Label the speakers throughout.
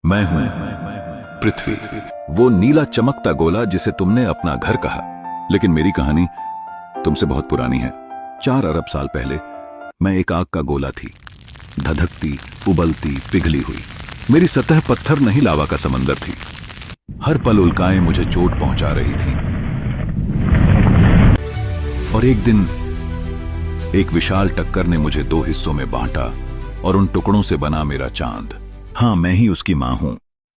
Speaker 1: मैं हूं पृथ्वी, वो नीला चमकता गोला जिसे तुमने अपना घर कहा। लेकिन मेरी कहानी तुमसे बहुत पुरानी है। 4 अरब साल पहले मैं एक आग का गोला थी, धधकती, उबलती, पिघली हुई। मेरी सतह पत्थर नहीं, लावा का समंदर थी। हर पल उल्काएं मुझे चोट पहुंचा रही थी। और एक दिन एक विशाल टक्कर ने मुझे 2 हिस्सों में बांटा और उन टुकड़ों से बना मेरा चांद। हां, मैं ही उसकी मां हूं।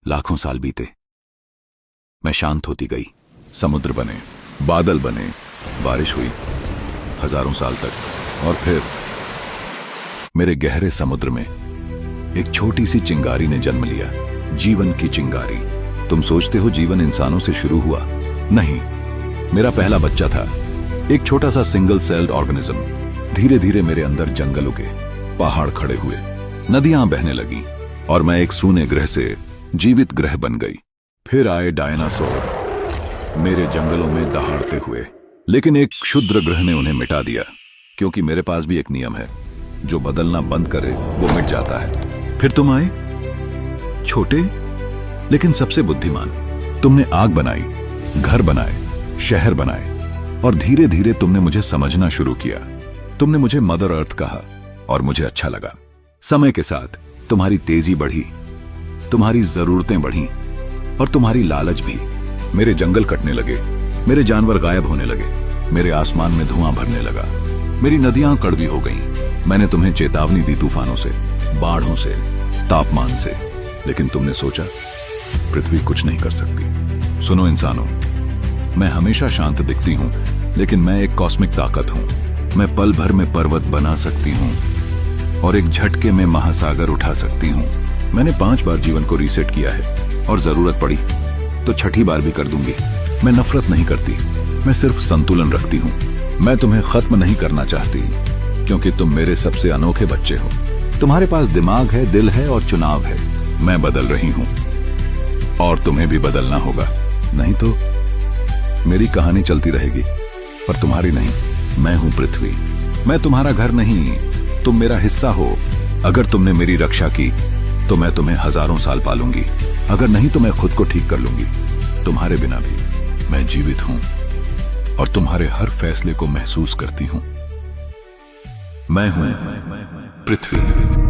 Speaker 1: लाखों साल बीते, मैं शांत होती गई। समुद्र बने, बादल बने, बारिश हुई हजारों साल तक। और फिर मेरे गहरे समुद्र में एक छोटी सी चिंगारी ने जन्म लिया, जीवन की चिंगारी। तुम सोचते हो जीवन इंसानों से शुरू हुआ? नहीं, मेरा पहला बच्चा था, एक छोटा सा सिंगल सेल्ड ऑर्गेनिज्म। धीरे धीरे मेरे अंदर जंगल उगे, पहाड़ खड़े हुए, नदियां बहने लगी और मैं एक सूने ग्रह से जीवित ग्रह बन गई। फिर आए डायनासोर मेरे जंगलों में दहाड़ते हुए, लेकिन एक क्षुद्र ग्रह ने उन्हें मिटा दिया, क्योंकि मेरे पास भी एक नियम है, जो बदलना बंद करे वो मिट जाता है। फिर तुम आए, छोटे लेकिन सबसे बुद्धिमान। तुमने आग बनाई, घर बनाए, शहर बनाए, और धीरे धीरे तुमने मुझे समझना शुरू किया। तुमने मुझे मदर अर्थ कहा और मुझे अच्छा लगा। समय के साथ तुम्हारी तेजी बढ़ी, तुम्हारी जरूरतें बढ़ी और तुम्हारी लालच भी। मेरे जंगल कटने लगे, मेरे जानवर गायब होने लगे, मेरे आसमान में धुआं भरने लगा, मेरी नदियां कड़वी हो गईं। मैंने तुम्हें चेतावनी दी तूफानों से, बाढ़ों से, तापमान से, लेकिन तुमने सोचा पृथ्वी कुछ नहीं कर सकती। सुनो इंसानों, मैं हमेशा शांत दिखती हूं, लेकिन मैं एक कॉस्मिक ताकत हूं। मैं पल भर में पर्वत बना सकती हूं और एक झटके में महासागर उठा सकती हूं। मैंने 5 बार जीवन को रीसेट किया है, और जरूरत पड़ी तो 6ठी बार भी कर दूंगी। मैं नफरत नहीं करती, मैं सिर्फ संतुलन रखती हूं। मैं तुम्हें खत्म नहीं करना चाहती, क्योंकि तुम मेरे सबसे अनोखे बच्चे हो। तुम्हारे पास दिमाग है, दिल है और चुनाव है। मैं बदल रही हूं और तुम्हें भी बदलना होगा, नहीं तो मेरी कहानी चलती रहेगी पर तुम्हारी नहीं। मैं हूं पृथ्वी, मैं तुम्हारा घर नहीं, तुम मेरा हिस्सा हो। अगर तुमने मेरी रक्षा की तो मैं तुम्हें हजारों साल पालूंगी, अगर नहीं तो मैं खुद को ठीक कर लूंगी। तुम्हारे बिना भी मैं जीवित हूं और तुम्हारे हर फैसले को महसूस करती हूं। मैं हूं पृथ्वी।